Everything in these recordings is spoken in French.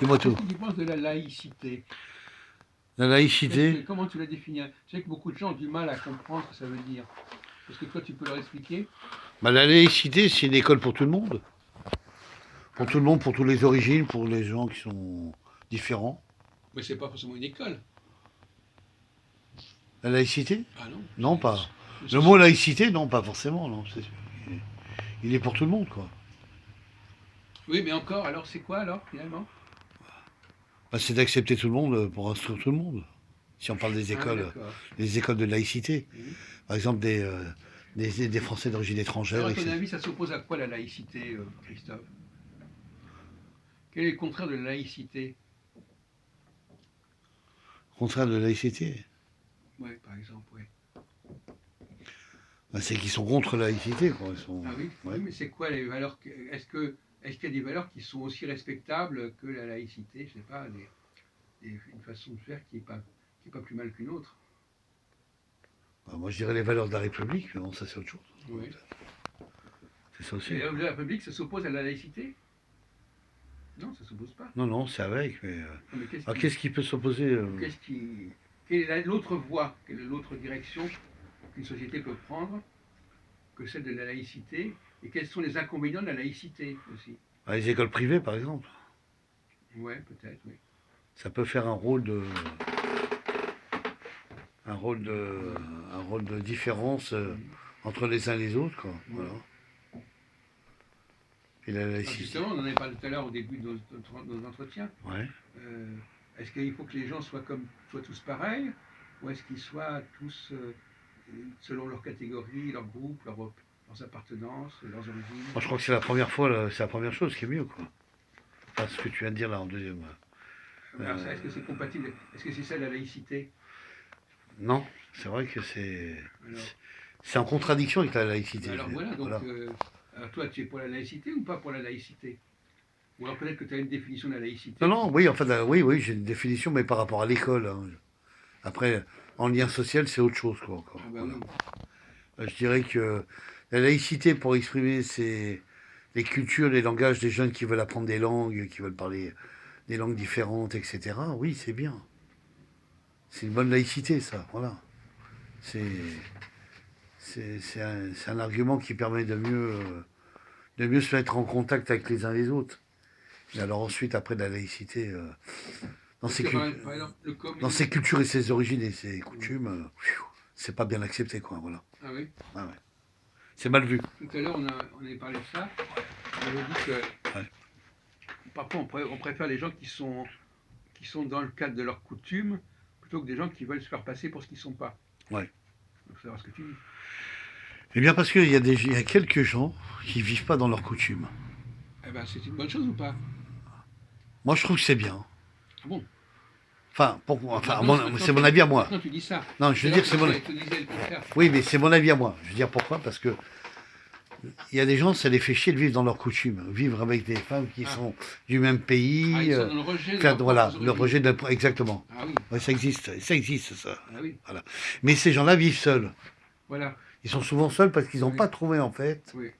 Dis-moi Qu'est-ce tout. que tu penses de la laïcité? La laïcité, Comment tu la définis? Je sais que beaucoup de gens ont du mal à comprendre ce que ça veut dire. Est-ce que toi, tu peux leur expliquer? bah, la laïcité, c'est une école pour tout le monde. Ah Pour tout oui? le monde, pour toutes les origines, pour les gens qui sont différents. Mais c'est pas forcément une école. La laïcité? Ah non, Non, pas. le Le mot soci- laïcité, non, pas forcément, non. Il est pour tout le monde, quoi. Oui, mais encore, alors c'est quoi alors, finalement? Bah, c'est d'accepter tout le monde pour instruire tout le monde. Si on parle Ah oui, d'accord. des écoles de laïcité, Mhm. par exemple des Français d'origine Alors, étrangère, à ton etc. avis, ça s'oppose à quoi la laïcité, Christophe? Quel est le contraire de la laïcité? Au contraire de la laïcité, Oui, par exemple, oui. bah, c'est qu'ils sont contre la laïcité, quoi. Ils sont, Ah oui, oui, ouais. mais c'est quoi les valeurs est-ce qu'il y a des valeurs qui sont aussi respectables que la laïcité? Je sais pas, une façon de faire qui est pas plus mal qu'une autre. Bah, moi, je dirais les valeurs de la République, mais bon, ça, c'est autre chose. Oui. C'est ça aussi. Et la République, ça s'oppose à la laïcité? Non, ça s'oppose pas. Non, non, c'est avec, mais. Non, mais Alors, qu'est-ce qui peut s'opposer quelle est l'autre voie, quelle est l'autre direction qu'une société peut prendre que celle de la laïcité? Et quels sont les inconvénients de la laïcité aussi? à les écoles privées, par exemple? Ouais, peut-être, oui. Ça peut faire un rôle de, un rôle de différence Mhm. entre les uns et les autres, quoi. Voilà. Ouais. Et la Alors laïcité. justement, on en avait parlé tout à l'heure au début de nos entretiens. Ouais. Euh, Est-ce qu'il faut que les gens soient tous pareils, ou est-ce qu'ils soient tous selon leur catégorie, leur groupe, leurs appartenances, leurs origines? Moi, je crois que c'est la première fois, là, c'est la première chose qui est mieux, quoi. Enfin, ce que tu viens de dire là en deuxième. Alors ça, est-ce que c'est compatible? Est-ce que c'est ça la laïcité? Non, c'est vrai que Alors, c'est en contradiction avec la laïcité. alors voilà, donc Voilà. alors toi, tu es pour la laïcité ou pas pour la laïcité? Ou alors peut-être que tu as une définition de la Non, laïcité non, oui, en fait, oui, oui, j'ai une définition, mais par rapport à l'école, hein. Après, en lien social, c'est autre chose, quoi, encore. Ah bah Voilà. oui. Je dirais que la laïcité, pour exprimer les cultures, les langages des jeunes qui veulent apprendre des langues, qui veulent parler des langues différentes, etc., oui, c'est bien. C'est une bonne laïcité, ça, voilà. C'est c'est un argument qui permet de mieux se mettre en contact avec les uns les autres. Et alors ensuite, après de la laïcité, dans, Parce ses que cul- par exemple, dans ses cultures et ses origines et ses coutumes, c'est pas bien accepté, quoi, voilà. ah oui, Ah ouais. C'est mal vu. tout à l'heure on avait parlé de ça. On avait dit que Ouais. parfois on préfère les gens qui sont dans le cadre de leurs coutumes plutôt que des gens qui veulent se faire passer pour ce qu'ils ne sont pas. Ouais. Il faut savoir ce que tu dis. Eh bien, parce qu'il il y a quelques gens qui vivent pas dans leurs coutumes. Eh ben, c'est une bonne chose ou pas? Moi, je trouve que c'est bien. Ah bon? Enfin, Maintenant, c'est mon avis à moi. maintenant tu dis ça. Non, Tout je à veux dire l'heure que c'est mon. tu disais le contraire. Oui, mais c'est mon avis à moi. Je veux dire pourquoi? Parce que il y a des gens, ça les fait chier de vivre dans leurs coutumes, vivre avec des femmes qui Ah, sont du même ah pays, ils sont dans le rejet de faire leurs voilà propres le origines. rejet de exactement. Ah oui, Ouais, ça existe ça. ah oui, Voilà. Mais ces gens-là vivent seuls. voilà. Ils sont souvent seuls parce qu'ils n'ont Oui, pas trouvé en fait oui,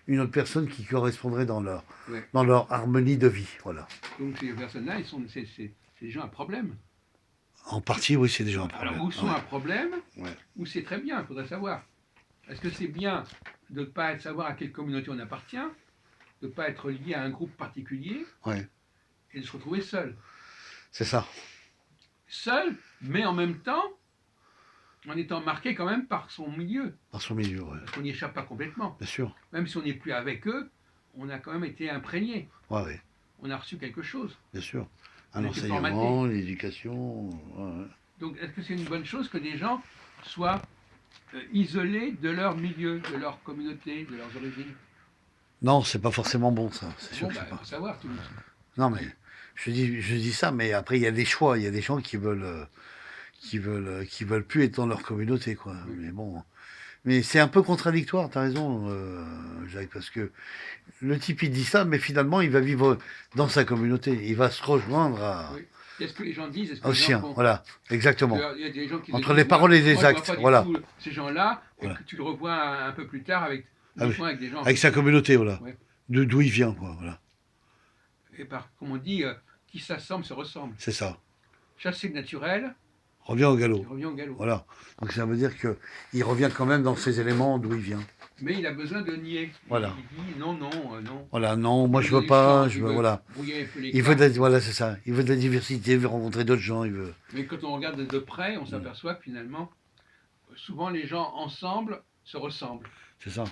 une autre personne qui correspondrait oui. dans leur harmonie de vie. Voilà. Donc ces personnes-là, c'est des gens à problème. En partie, oui, c'est déjà un Alors, problème. ou sont Ouais. un problème, Ouais. ou c'est très bien, il faudrait savoir. Est-ce que c'est bien de ne pas savoir à quelle communauté on appartient, de ne pas être lié à un groupe particulier Ouais. et de se retrouver seul? C'est ça. Seul, mais en même temps, en étant marqué quand même par son milieu. Dans son milieu, ouais. Parce qu'on n'y échappe pas complètement. Bien sûr. Même si on n'est plus avec eux, on a quand même été imprégné. Ouais, ouais. On a reçu quelque chose. Bien sûr. On Un a été formaté. enseignement, l'éducation. Ouais, ouais. Donc, est-ce que c'est une bonne chose que des gens soient isolés de leur milieu, de leur communauté, de leurs origines? Non, c'est pas forcément bon, ça. C'est sûr Bon, que bah, c'est il pas. faut savoir tout. Non, mais je dis ça, mais après, il y a des choix. Il y a des gens qui veulent plus être dans leur communauté, quoi. Oui. Mais bon. Mais c'est un peu contradictoire, t'as raison, Jacques, parce que le type, il dit ça, mais finalement, il va vivre dans sa communauté. Il va se rejoindre Oui. Est-ce que les gens disent, est-ce que au les gens sien. font. Voilà, exactement. Il y a des gens qui Entre disent, les paroles et les moi je vois actes. pas du Voilà. tout ces gens-là, et Voilà. que tu le revois un peu plus tard avec, Ah oui. uniquement avec des gens. Avec sa communauté, voilà. Ouais. D'où il vient, quoi. Voilà. Et par, comme on dit, qui s'assemblent se ressemblent. C'est ça. Chasser le naturel, Revient au il galop. revient au galop. Voilà. Donc ça veut dire qu'il revient quand même dans ses éléments d'où il vient. Mais il a besoin de nier. Voilà. Il dit non, non, non. Voilà, non, moi Il je veut veux du pas, change, je il veux, veut voilà. brouiller un peu les Il veut cartes. voilà, c'est ça. Il veut de la diversité, il veut rencontrer d'autres gens, il veut. Mais quand on regarde de près, on s'aperçoit que finalement, souvent les gens ensemble se ressemblent. C'est ça.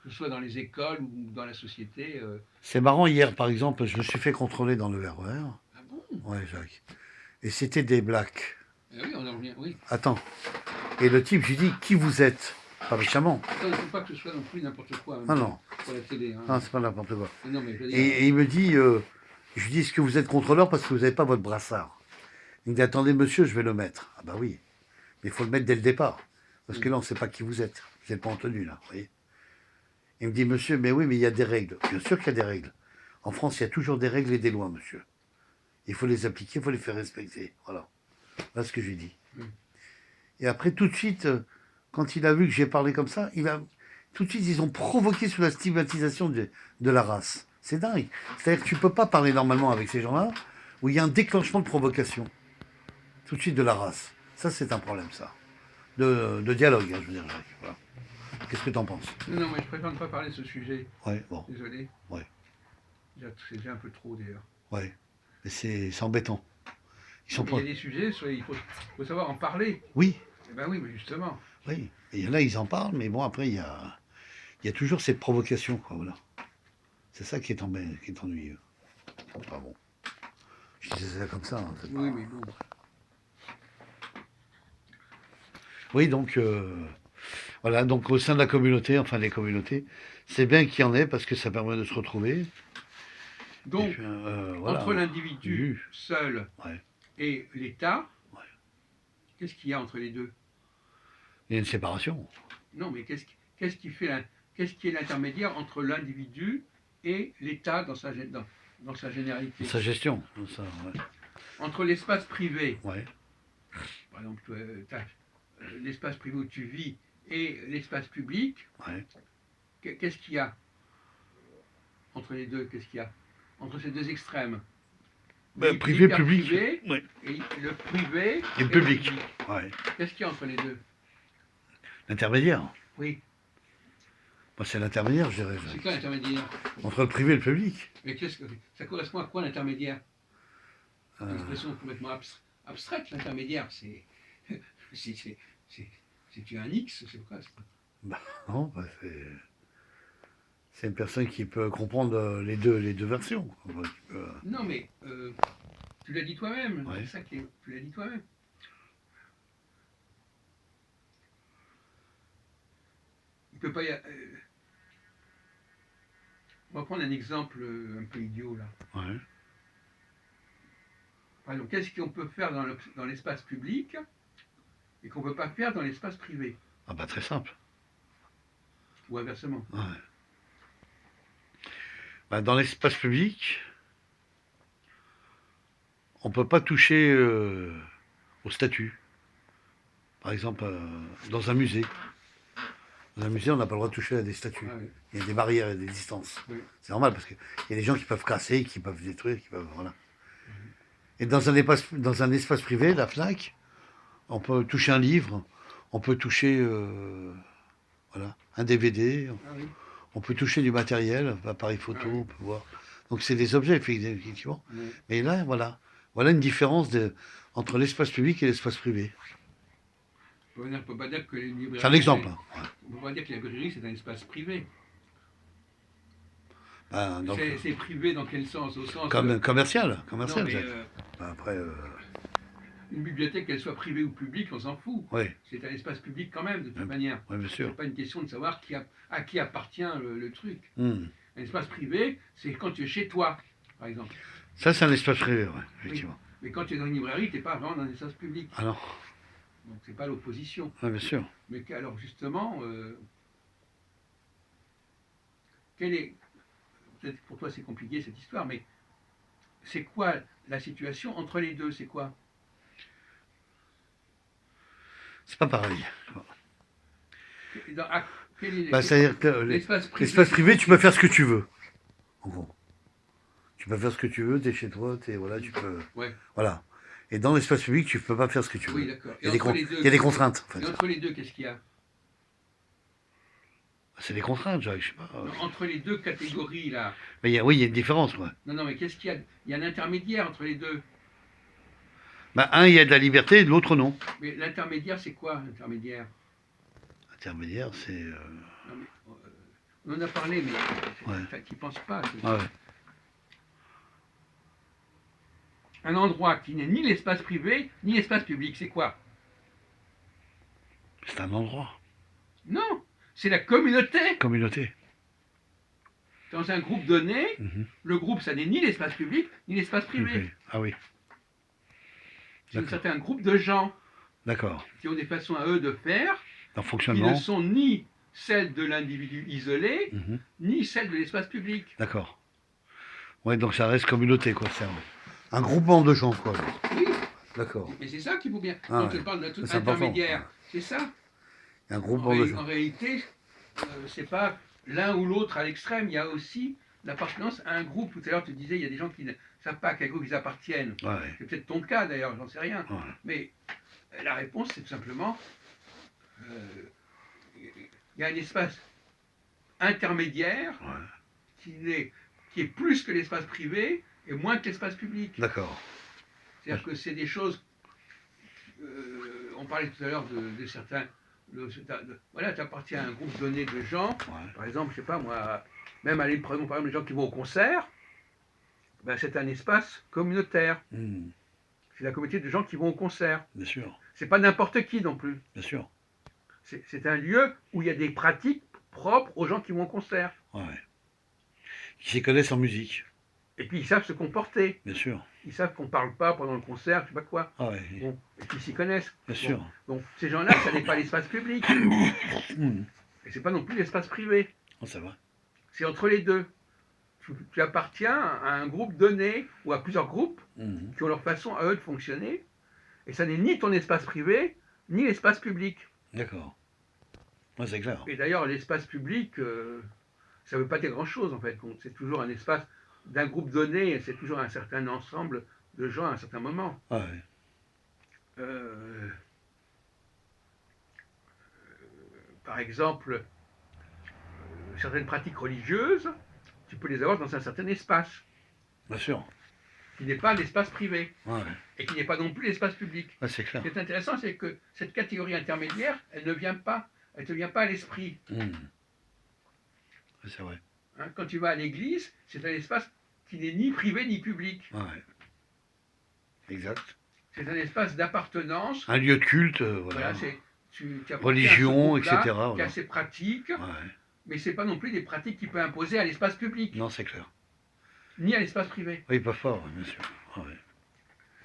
Que ce soit dans les écoles ou dans la société. C'est marrant, hier par exemple, je me suis fait contrôler dans le RER. Ah bon? Ouais, Jacques. Et c'était des blacks. Eh oui, on en revient, oui. Attends. Et le type, je lui dis, qui vous êtes? Pas méchamment. Il ne faut pas que ce soit non plus n'importe quoi. Ah non. Pour la télé. Hein. Non, c'est pas n'importe quoi. Non, mais je veux dire, Et il me dit, je lui dis, est-ce que vous êtes contrôleur parce que vous n'avez pas votre brassard? Il me dit, attendez monsieur, je vais le mettre. Ah bah oui, mais il faut le mettre dès le départ. Parce que là, on ne sait pas qui vous êtes. Vous n'êtes pas en tenue, là, vous voyez. Il me dit, monsieur, mais oui, mais il y a des règles. Bien sûr qu'il y a des règles. En France, il y a toujours des règles et des lois, monsieur. Il faut les appliquer, il faut les faire respecter. Voilà. Voilà ce que je lui dis. Et après, tout de suite, quand il a vu que j'ai parlé comme ça, tout de suite, ils ont provoqué sur la stigmatisation de la race. C'est dingue. C'est-à-dire que tu ne peux pas parler normalement avec ces gens-là, où il y a un déclenchement de provocation. Tout de suite de la race. Ça, c'est un problème, ça. De dialogue, hein, je veux dire, Jacques. Voilà. Qu'est-ce que tu en penses? non, mais je préfère ne pas parler de ce sujet. Ouais, bon. Désolé. Ouais. C'est déjà un peu trop d'ailleurs. Ouais. Mais c'est embêtant. Ils sont Mais pas... il y a des sujets, il faut savoir en parler. Oui. Eh ben oui, mais justement. Oui. Et là, ils en parlent, mais bon, après, il y a toujours cette provocation, quoi, voilà. C'est ça qui est ennuyeux. Enfin bon. Je disais ça comme ça. Hein, Oui, mais bon. Oui, donc, voilà, donc au sein de la communauté, enfin des communautés, c'est bien qu'il y en ait parce que ça permet de se retrouver. Donc, puis, voilà. entre l'individu seul Ouais. et l'État, Ouais. qu'est-ce qu'il y a entre les deux? Il y a une séparation. Non, mais qu'est-ce qui est l'intermédiaire entre l'individu et l'État dans sa généralité? Sa gestion. Ça, ouais. Entre l'espace privé, Ouais. par exemple, l'espace privé où tu vis et l'espace public, Ouais. qu'est-ce qu'il y a entre les deux? Qu'est-ce qu'il y a entre ces deux extrêmes? Privé, public. Privé, Ouais. et le privé Et le public. Ouais. Qu'est-ce qu'il y a entre les deux? L'intermédiaire. Oui. Moi, c'est l'intermédiaire, je dirais. C'est quoi l'intermédiaire? Entre le privé et le public. Mais ça correspond à quoi l'intermédiaire? Une expression complètement abstraite, l'intermédiaire, c'est tu as un X, c'est quoi? Non, c'est une personne qui peut comprendre les deux versions. Enfin, Non, mais tu l'as dit toi-même. Ouais. C'est ça tu l'as dit toi-même. Il peut pas y avoir. On va prendre un exemple un peu idiot là. Ouais. Par exemple, qu'est-ce qu'on peut faire dans l'espace public et qu'on ne peut pas faire dans l'espace privé? Ah bah très simple. Ou inversement. Ouais. Bah, dans l'espace public, on ne peut pas toucher au statut. Par exemple, dans un musée. Dans un musée, on n'a pas le droit de toucher à des statues. Ah, oui. Il y a des barrières et des distances. Oui. C'est normal parce qu'il y a des gens qui peuvent casser, qui peuvent détruire, qui peuvent. Voilà. Et dans un espace privé, la FNAC, on peut toucher un livre, on peut toucher voilà, un DVD, Ah, oui. on peut toucher du matériel, appareil photo, Ah, oui. on peut voir. Donc c'est des objets, effectivement. Oui. Mais là, voilà une différence entre l'espace public et l'espace privé. On ne peut pas dire que les librairies. C'est un exemple. Hein. Ouais. On ne peut pas dire que la librairie c'est un espace privé. Ben, donc, C'est privé dans quel sens? Au sens. commercial. Non, mais, Jacques. Ben, après, une bibliothèque, qu'elle soit privée ou publique, on s'en fout. oui, C'est un espace public quand même, de toute manière. bien sûr. C'est pas une question de savoir à qui appartient le truc. Hmm. Un espace privé, c'est quand tu es chez toi, par exemple. Ça, c'est un espace privé, ouais, effectivement. Mais quand tu es dans une librairie, tu n'es pas vraiment dans un espace public. Ah non, Donc c'est pas l'opposition. ouais, bien sûr. Mais alors justement, quelle est. Peut-être que pour toi c'est compliqué cette histoire, mais c'est quoi la situation entre les deux? C'est quoi? C'est pas pareil. Quel est Bah, c'est-à-dire que l'espace privé? l'espace privé, tu peux faire ce que tu veux. En gros. Tu peux faire ce que tu veux, t'es chez toi, voilà, tu peux. Ouais, Voilà. Et dans l'espace public, tu peux pas faire ce que tu oui, veux. d'accord. Il y a il y a des contraintes, en Et fait. entre les deux, qu'est-ce qu'il y a? C'est des contraintes, je sais pas. Non, entre les deux catégories, là. Mais oui, il y a une différence, quoi. Non, non, mais qu'est-ce qu'il y a? Il y a un intermédiaire entre les deux. Bah, un, il y a de la liberté, l'autre, non. Mais l'intermédiaire, c'est quoi, l'intermédiaire? Intermédiaire, c'est. Non, mais, on en a parlé, mais Ouais. tu ne penses pas. Ah ouais. Un endroit qui n'est ni l'espace privé, ni l'espace public, c'est quoi? C'est un endroit. Non, c'est la communauté. Communauté. Dans un groupe donné, Mhm. le groupe, ça n'est ni l'espace public, ni l'espace privé. Ok. Ah oui. C'est un D'accord. certain groupe de gens D'accord. qui ont des façons à eux de faire, Dans qui ne fonctionnement. sont ni celles de l'individu isolé, Mhm. ni celles de l'espace public. D'accord. Ouais, donc ça reste communauté, quoi. C'est un groupement de gens, quoi. Oui, D'accord. mais c'est ça qu'il faut bien. Ah Quand on ouais. te parle d'un truc C'est important. intermédiaire, c'est ça. Un En, groupement de gens. en réalité, c'est pas l'un ou l'autre à l'extrême, il y a aussi l'appartenance à un groupe. Tout à l'heure, tu disais, il y a des gens qui ne savent pas à quel groupe ils appartiennent. Ouais. C'est peut-être ton cas d'ailleurs, j'en sais rien. Ouais. Mais la réponse, c'est tout simplement, il y a un espace intermédiaire Ouais. qui est plus que l'espace privé et moins que l'espace public. D'accord. C'est-à-dire que c'est des choses. On parlait tout à l'heure de certains. Voilà, tu appartiens à un groupe donné de gens. Ouais. Par exemple, je sais pas moi, même aller par exemple les gens qui vont au concert, ben, c'est un espace communautaire. Hmm. C'est la communauté de gens qui vont au concert. Bien sûr. C'est pas n'importe qui non plus. Bien sûr. C'est un lieu où il y a des pratiques propres aux gens qui vont au concert. Ouais. Qui s'y connaissent en musique. Et puis ils savent se comporter. Bien sûr. Ils savent qu'on ne parle pas pendant le concert, je sais pas quoi. Ah ouais. Bon, et puis ils s'y connaissent. Bien sûr. Donc ces gens-là, ça n'est pas l'espace public. Hmm. Et c'est pas non plus l'espace privé. Oh, ça va. C'est entre les deux. Tu appartiens à un groupe donné ou à plusieurs groupes Hmm. qui ont leur façon à eux de fonctionner. Et ça n'est ni ton espace privé, ni l'espace public. D'accord. Ouais, c'est clair. Et d'ailleurs, l'espace public, ça ne veut pas dire grand-chose en fait. C'est toujours un espace d'un groupe donné, et c'est toujours un certain ensemble de gens à un certain moment. Ah ouais. Par exemple, certaines pratiques religieuses, tu peux les avoir dans un certain espace, Bien sûr. qui n'est pas l'espace privé, Ouais. et qui n'est pas non plus l'espace public. Ouais, c'est clair. Ce qui est intéressant, c'est que cette catégorie intermédiaire, elle ne vient pas, elle te vient pas à l'esprit. Hmm. Ouais, c'est vrai. Hein, quand tu vas à l'église, c'est un espace qui n'est ni privé ni public. Ouais. Exact. C'est un espace d'appartenance. Un lieu de culte, voilà. Voilà, tu appartiens Religion, à ce groupe-là, etc., qui a voilà. ses pratiques, Ouais. mais c'est pas non plus des pratiques qu'il peut imposer à l'espace public, Non, c'est clair. ni à l'espace privé. Oui, pas fort, bien sûr. Ouais.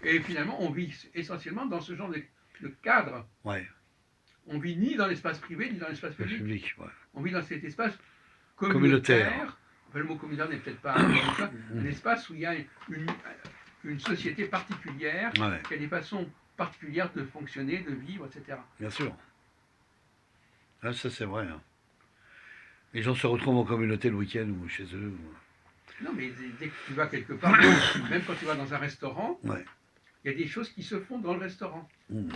Et finalement, on vit essentiellement dans ce genre de cadre. Ouais. On vit ni dans l'espace privé, ni dans l'espace Le public. public, ouais. On vit dans cet espace Communautaire. communautaire. Enfin, le mot communautaire n'est peut-être pas un espace où il y a une société particulière, Ouais. qui a des façons particulières de fonctionner, de vivre, etc. Bien sûr. Ah, ça, c'est vrai. Hein. Les gens se retrouvent en communauté le week-end ou chez eux. Non, mais dès que tu vas quelque part, même quand tu vas dans un restaurant, Ouais. il y a des choses qui se font dans le restaurant. Hmm.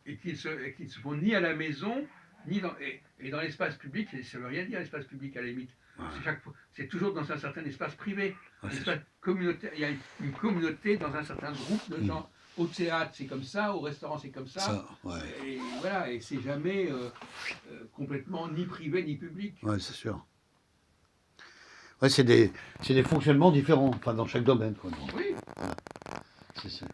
Et qui ne se font ni à la maison, ni dans, et dans l'espace public, ça ne veut rien dire l'espace public à la limite. Ouais. C'est toujours dans un certain espace privé. Ouais, Un c'est espace communautaire, il y a une communauté dans un certain groupe de gens. Au théâtre, c'est comme ça, au restaurant, c'est comme ça. ça, ouais. Et voilà, et c'est jamais complètement ni privé ni public. Ouais, c'est sûr. Ouais, c'est des fonctionnements différents, enfin, dans chaque domaine, quoi. Donc, Oui, c'est-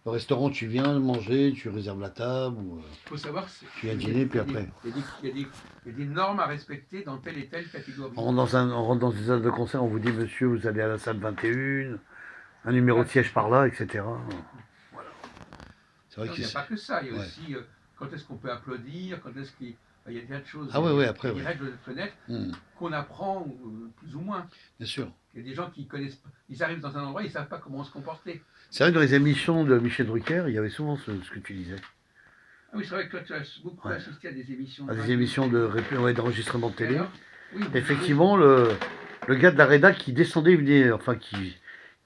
Le restaurant, tu viens manger, tu réserves la table, ou il faut savoir. tu viens dîner, puis après. Il y a des normes à respecter dans telle et telle catégorie. On rentre dans une salle de concert, on vous dit, monsieur, vous allez à la salle 21, un numéro de siège par là, etc. Voilà. C'est vrai Non, que il n'y a c'est... pas que ça, il y a Ouais. aussi quand est-ce qu'on peut applaudir, quand est-ce qu'il y a des tas de choses. Ah ouais, ouais, après, il y a des ouais. règles de fenêtre Hmm, qu'on apprend plus ou moins. bien sûr. Il y a des gens qui connaissent pas, ils arrivent dans un endroit, ils ne savent pas comment se comporter. C'est vrai que dans les émissions de Michel Drucker, il y avait souvent ce que tu disais. Ah oui, c'est vrai que toi, tu as beaucoup assisté à des émissions. À des émissions d'enregistrement de télé. Alors, oui, Effectivement, le le gars de la rédac qui descendait, il venait, enfin qui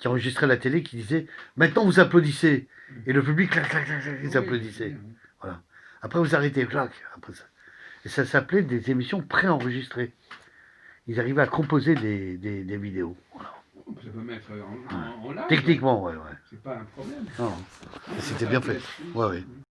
enregistrait la télé, qui disait maintenant vous applaudissez. Et le public, clac, clac, clac, clac, ils Oui, applaudissaient. oui. Voilà. Après vous arrêtez, clac. Après ça. Et ça s'appelait des émissions préenregistrées. Ils arrivaient à composer des vidéos. Voilà. Ça peut mettre Ouais. en live. Techniquement, ouais, ouais. C'est pas un problème. Non, On va c'était bien s'arrêter fait. là-dessus. Ouais, ouais.